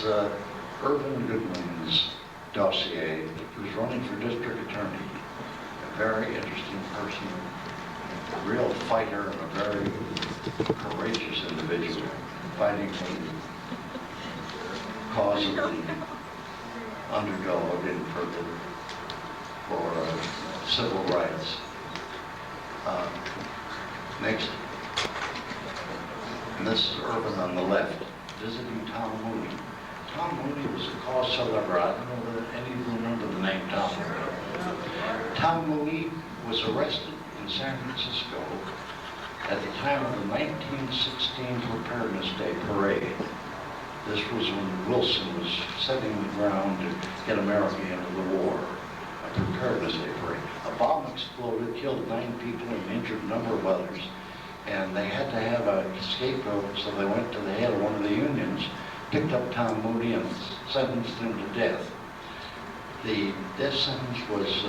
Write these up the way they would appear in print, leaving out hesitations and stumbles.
is Irvin Goodman's dossier. He was running for district attorney. A very interesting person, a real fighter, and a very courageous individual, fighting for the cause of the underdog and for civil rights. Next, and this is Irvin on the left, visiting Tom Mooney. Tom Mooney was a cause celebre. I don't know that any of you remember the name Tom Mooney. Tom Mooney was arrested in San Francisco at the time of the 1916 Preparedness Day parade. This was when Wilson was setting the ground to get America into the war, a Preparedness Day parade. A bomb exploded, killed 9 people and injured a number of others. And they had to have a scapegoat, so they went to the head of one of the unions, picked up Tom Mooney and sentenced him to death. The death sentence was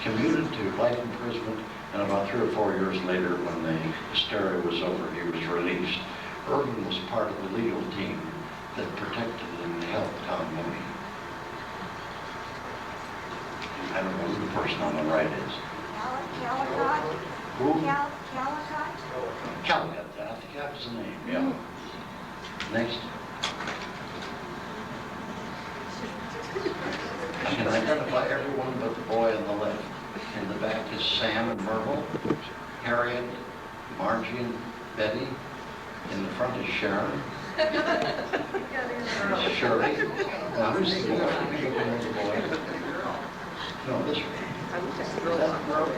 commuted to life imprisonment, and about 3 or 4 years later, when the hysteria was over, he was released. Irvin was part of the legal team that protected and helped Tom Mooney. I don't know who the person on the right is. Calicut? Who? Calicut? Calicut, I think that was the name, yeah. Next. I can identify everyone but the boy on the left. In the back is Sam and Myrtle, Harriet, Margie and Betty. In the front is Sharon. Shirley. Now who's the boy? I think you know the boy. No, this one. Is that Merle?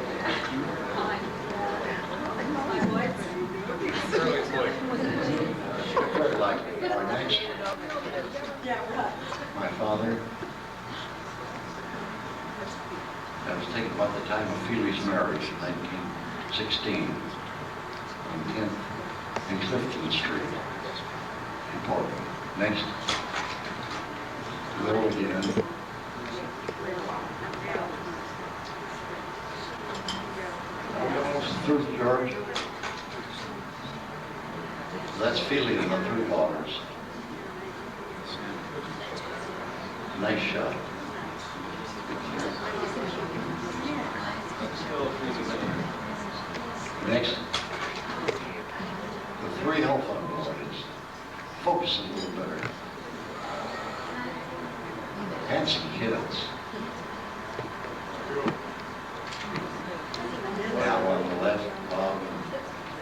Very likely. Our next. My father. That was taken about the time of Feely's marriage in 1916 on 10th and Clifton Street in Portland. Next. Will again. Through George. That's Feely in the Three Waters. Nice shot. Next, the 3 Health boys. Focus a little better. Handsome kids. Al on the left, Bob, and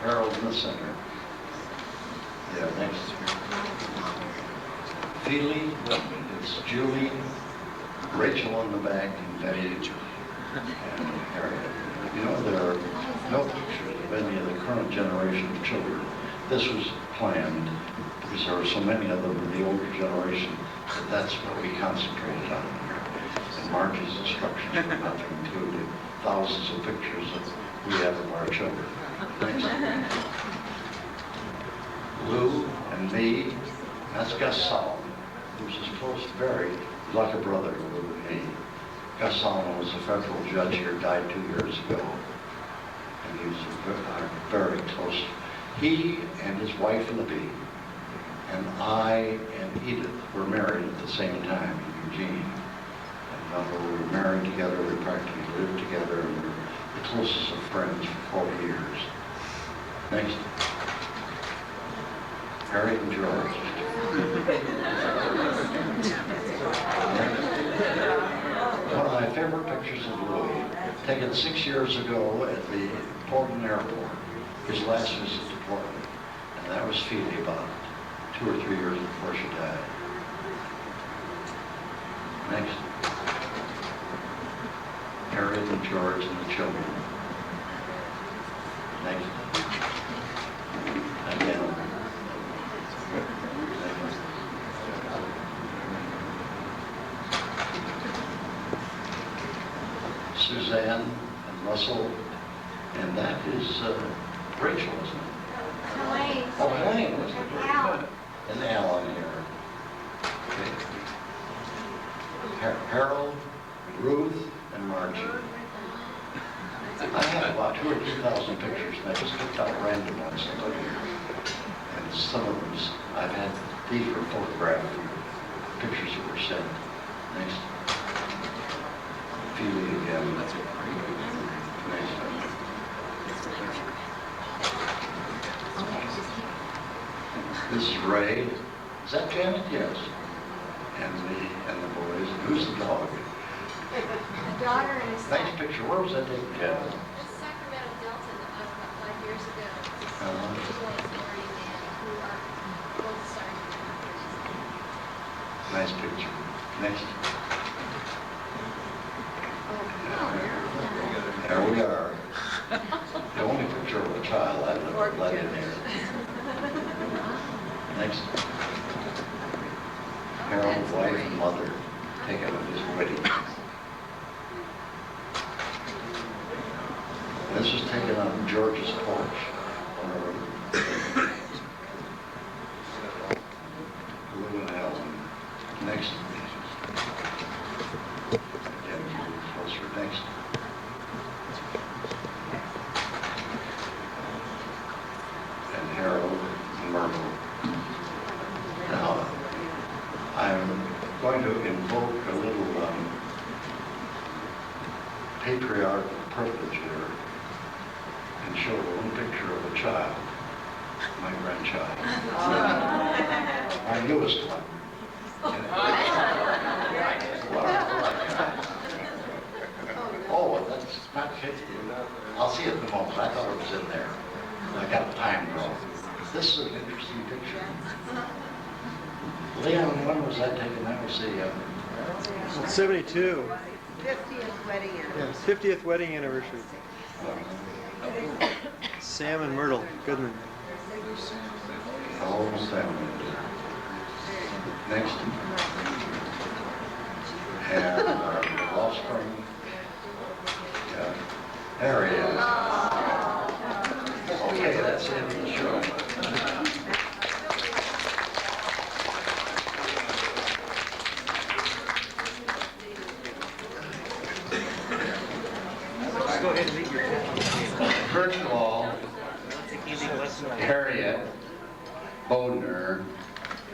Harold in the center. Yeah, next. Feely, it's Julie, Rachel on the back, and Betty, and Harriet. You know, there are no pictures of any of the current generation of children. This was planned because there were so many of them in the older generation that that's what we concentrated on here. And Margie's instructions were not to include thousands of pictures that we have of our children. Next. Lou and me, that's Gus Solomon, who's as close, very like a brother to Lou and me. Gus Solomon was a federal judge here, died 2 years ago. And he was very close. He and his wife Libby and I and Edith were married at the same time in Eugene. And when we were married together, we practically lived together, and we were the closest of friends for 40 years. Next. Harriet and George. One of my favorite pictures of Louis, taken 6 years ago at the Portland airport, his last visit to Portland. And that was Feely about 2 or 3 years before she died. Next. Harriet and George and the children. Next. Again. Suzanne and Russell, and that is Rachel, isn't it? Elaine. Oh, Elaine, isn't it? Al. And Alan here. Okay. Harold, Ruth, and Margie. I have about 2,000 or 3,000 pictures, and I just picked out random ones to put here. And some of them I've had These were photographed pictures that were sent. Next. Feeling again. Next. This is Ray. Is that Janet? Yes. And me and the boys. Who's the dog? The daughter and his son. Nice picture. Where was that taken, Janet? This is Sacramento Delta that was about 5 years ago. Uh-huh. People and Mary and who are both starting to work. Nice picture. Next. There we are. The only picture of a child I've ever let in here. Next. Harold's wife and mother taken at his wedding. This was taken on George's porch. Lou and Helen. Next. Again, move closer. Next. And Harold and Myrtle. Now, I'm going to invoke a little patriarchal privilege here and show one picture of a child, my grandchild. Our newest one. Oh, that's not 50. I'll see it in a moment. I thought it was in there. I got the time wrong. This is an interesting picture. Leon, when was that taken? That was the... 72. 50th wedding anniversary. Yes, 50th wedding anniversary. Sam and Myrtle Goodman. The whole family. Next. And offspring. Yeah. There he is. Okay, that's it for the show. Go ahead and read your First of all, Harriet Bodner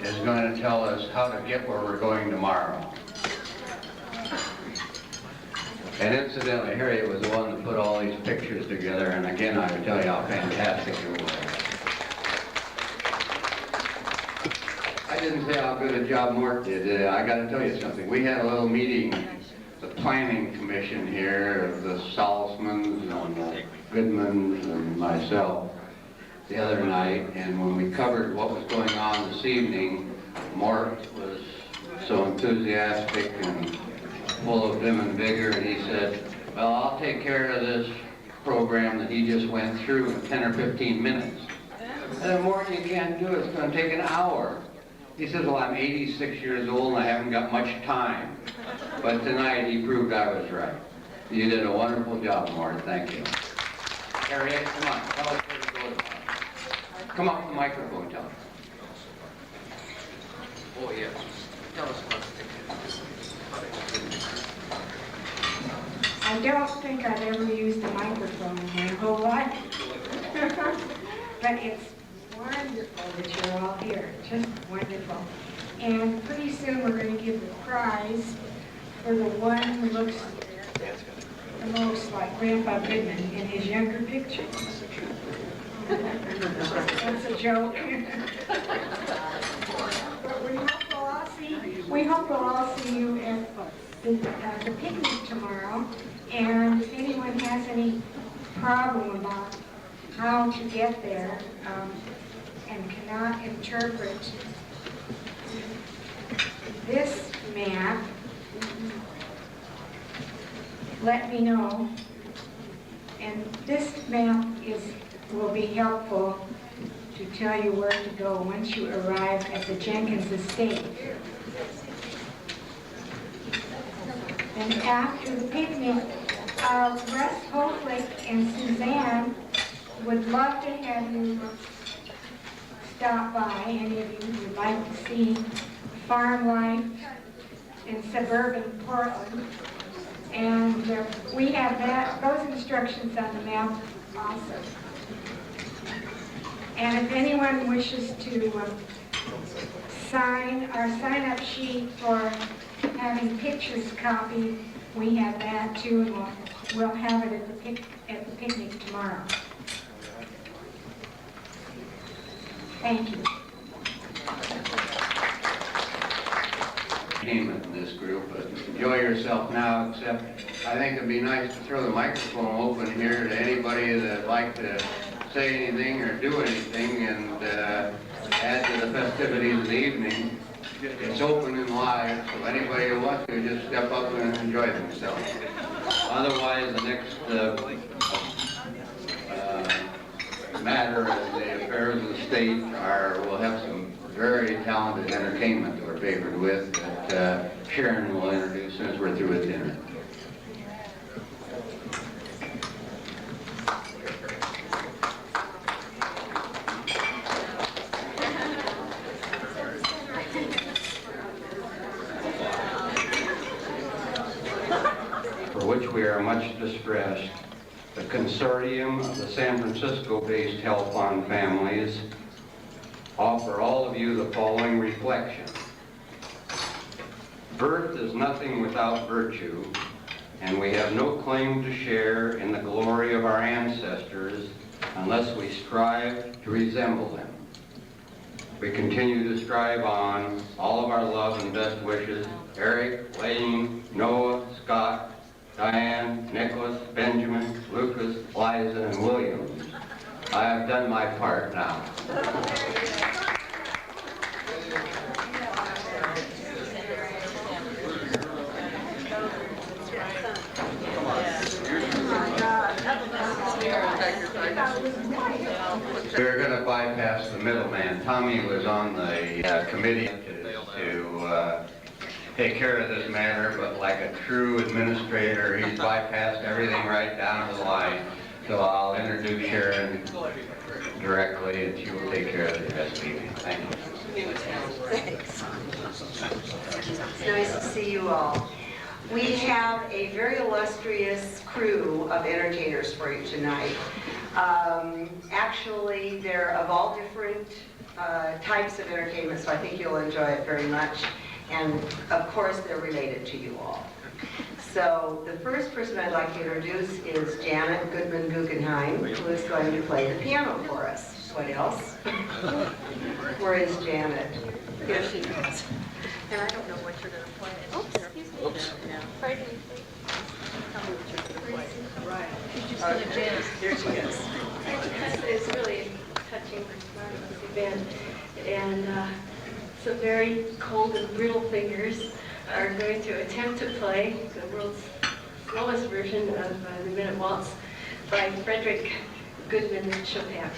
is going to tell us how to get where we're going tomorrow. And incidentally, Harriet was the one that put all these pictures together, and again, I would tell you how fantastic it was. I didn't say how good a job Mort did. I got to tell you something. We had a little meeting, the planning commission here, of the Salzmans and the Goodmans and myself, the other night, and when we covered what was going on this evening, Mort was so enthusiastic and full of vim and vigor, and he said, well, I'll take care of this program that he just went through in 10 or 15 minutes. I said, Mort, you can't do it. It's going to take an hour. He says, well, I'm 86 years old and I haven't got much time. But tonight he proved I was right. You did a wonderful job, Mort. Thank you. Harriet, come on. Tell us where to go. Come up to the microphone, tell us. Oh, yes. Tell us what to do. I don't think I've ever used a microphone in my whole life. But it's wonderful that you're all here, just wonderful. And pretty soon we're going to give the prize for the one who looks the most like Grandpa Goodman in his younger pictures. That's a joke. But we hope we'll all see you at the picnic tomorrow. And if anyone has any problem about how to get there and cannot interpret this map, let me know. And this map will be helpful to tell you where to go once you arrive at the Jenkins estate. And after the picnic, Russ Hoflick and Suzanne would love to have you stop by, any of you who would like to see farm life in suburban Portland. And we have those instructions on the map also. And if anyone wishes to our sign-up sheet for having pictures copied, we have that too, and we'll have it at the picnic tomorrow. Thank you. Entertainment in this group, but enjoy yourself now, except I think it'd be nice to throw the microphone open here to anybody that'd like to say anything or do anything and add to the festivities of the evening. It's open and live, so anybody who wants to just step up and enjoy themselves. Otherwise, the next matter of the affairs of the state we'll have some very talented entertainment that we're favored with that Sharon will introduce as we're through with dinner. For which we are much distressed, the consortium of the San Francisco-based Health Fund families offer all of you the following reflection. Birth is nothing without virtue, and we have no claim to share in the glory of our ancestors unless we strive to resemble them. We continue to strive on. All of our love and best wishes, Eric, Lane, Noah, Scott, Diane, Nicholas, Benjamin, Lucas, Liza, and Williams. I have done my part now. We're going to bypass the middleman. Tommy was on the committee to take care of this matter, but like a true administrator, he's bypassed everything right down to the line. So I'll introduce Sharon directly, and she will take care of the rest of the evening. Thank you. Thanks. It's nice to see you all. We have a very illustrious crew of entertainers for you tonight. Actually, they're of all different types of entertainment, so I think you'll enjoy it very much. And of course, they're related to you all. So the first person I'd like to introduce is Janet Goodman Guggenheim, who is going to play the piano for us. What else? Where is Janet? Here she is. And I don't know what you're going to play. Oops, excuse me. Oops. Pardon me, please. Tell me what you're going to play. Right. She's just going to jazz. Here she is. It's really a touching part of this event. And some very cold and brittle fingers are going to attempt to play the world's slowest version of the Minute Waltz by Frederick Goodman Chopin.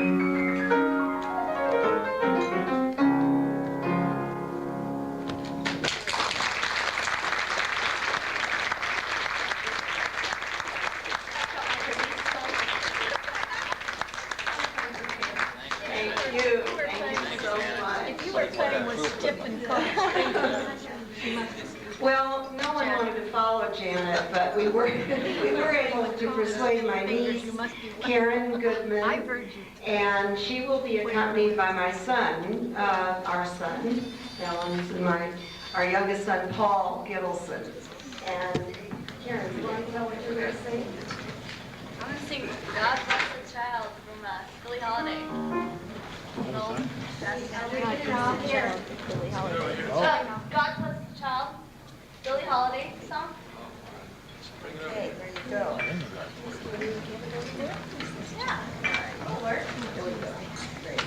Thank you. Thank you so much. If you were playing with Skip and Coach. Well, no one wanted to follow Janet, but we were able to persuade my niece, Karen Goodman, and she will be accompanied by my son, our son, Ellen's, and our youngest son, Paul Gittleson. And Karen, you want to know what you're going to sing? I'm going to sing God Bless the Child from Billie Holiday. No, that's how we get it out here. God Bless the Child, Billie Holiday song. Okay, there you go. Yeah, that'll work. There we go. Great.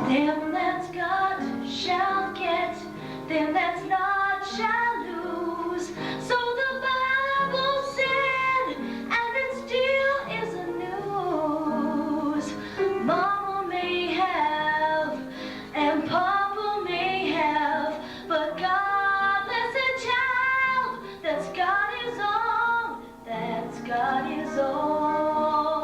Them that's got shall get, them that's not shall lose. So the Bible said, and it still isn't news. Mama may have, and Papa may have, but God bless a child that's got his own, that's got his own.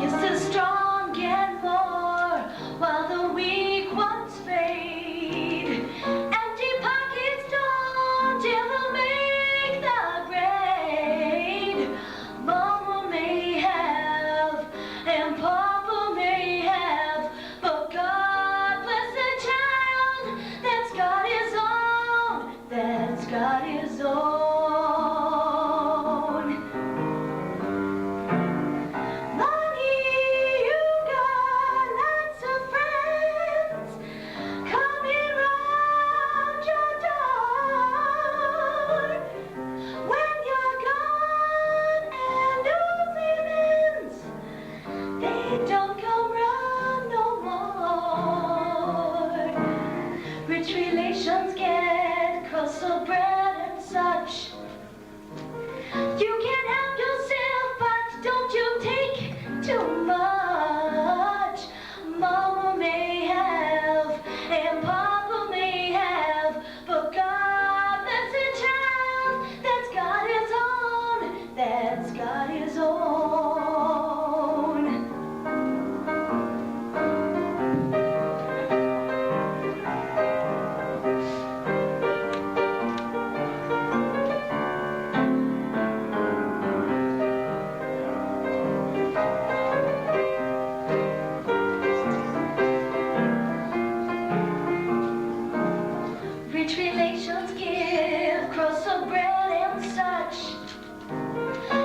Yes, the strong get more, while the weak ones fade. Empty pockets don't ever make the grade. Mama may have, and Papa may have, but God bless the child that's got his own, that's got his own. Money, you got lots of friends coming round your door. When you're gone and losing ends, they don't come round no more. Rich relations get crusts of bread and such. You can help yourself, but don't you take too much. Mama may have, and Papa may have, but God bless a child that's got his own, that's got his own. Rich relations give crusts of bread and such.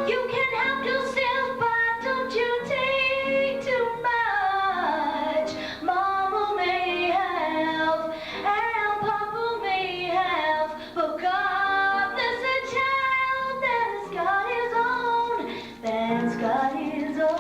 You can help yourself, but don't you take too much. Mama may have, and Papa may have, but God bless a child that's got his own, that's got his own.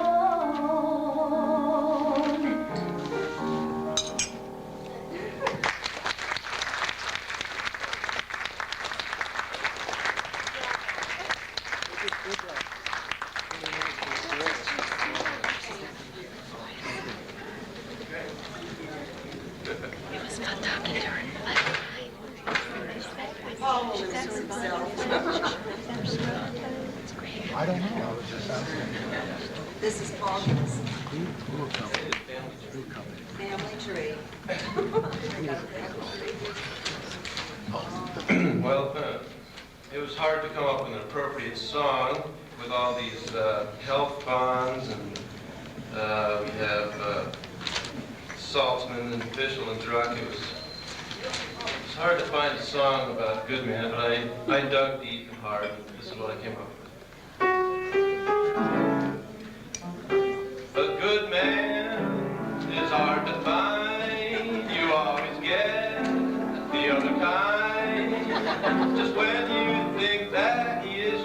Paul will introduce himself. I don't know. This is Paul Gittleson. Family tree. Well, it was hard to come up with an appropriate song with all these health bonds, and we have Saltzman and Fischl and Druck. It was hard to find a song about Goodman, but I dug deep and hard, and this is what I came up with. A good man is hard to find. You always get the other kind. Just when you think that he is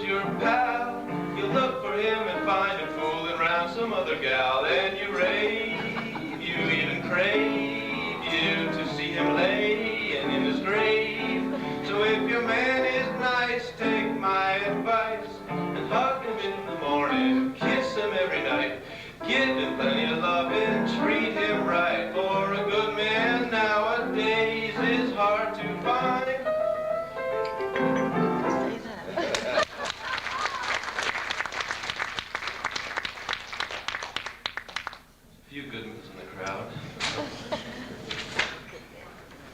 other gal, and you rave, you even crave you to see him laying in his grave. So if your man is nice, take my advice and hug him in the morning, kiss him every night. Give him plenty of love and treat him right, for a good man nowadays is hard to find. A few Goodmans in the crowd.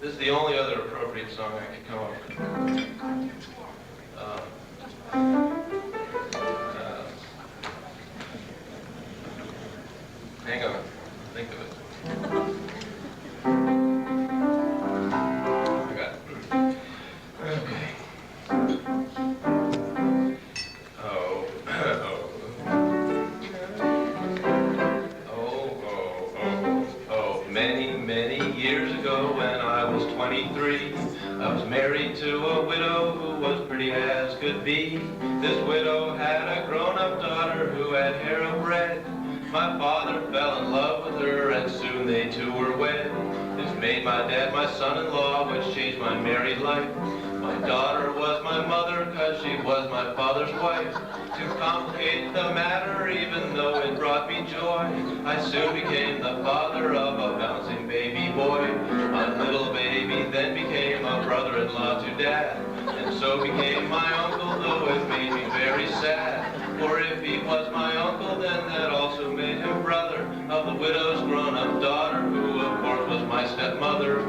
This is the only other appropriate song I could come up with. Hang on, think of it. I got it. Okay. Many years ago when I was 23, I was married to a widow who was pretty as could be. This widow had a grown-up daughter who had hair of red. My father fell in love with her and soon they two were wed. This made my dad my son-in-law, which changed my married life. My daughter was my mother, cause she was my father's wife. To complicate the matter, even though it brought me joy, I soon became the father of a bouncing baby boy. My little baby then became a brother-in-law to dad, and so became my uncle, though it made me very sad. For if he was my uncle, then that also made him brother of the widow's grown-up daughter, who of course was my stepmother.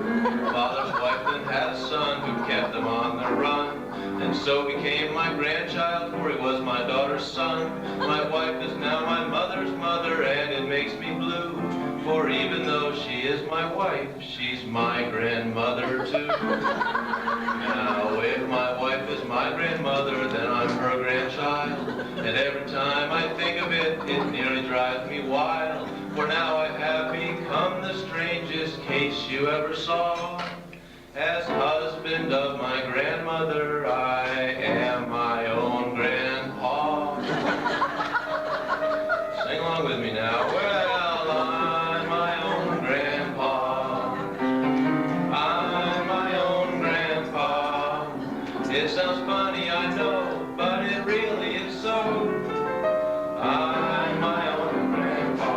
Father's wife then had a son who kept them on the run, and so became my grandchild, for he was my daughter's son. My wife is now my mother's mother, and it makes me blue, for even though she is my wife, she's my grandmother too. Now, if my wife is my grandmother, then I'm her grandchild, and every time I think of it, it nearly drives me wild, for now I have become the strangest case you ever saw. As husband of my grandmother, I am my own grandpa. Sing along with me now. Well, I'm my own grandpa. I'm my own grandpa. It sounds funny, I know, but it really is so. I'm my own grandpa.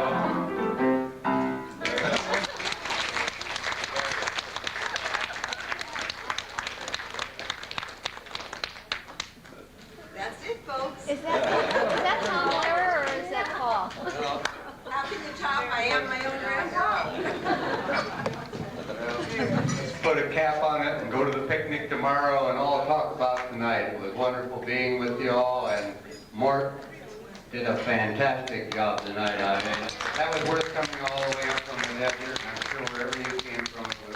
That's it, folks. Is that Tom Lehrer or is that Paul? How can you top? I am my own grandpa. Let's put a cap on it and go to the picnic tomorrow and all talk about tonight. It was wonderful being with you all, and Mort did a fantastic job tonight. I mean, that was worth coming all the way up from the desert, and I'm sure wherever you came from, it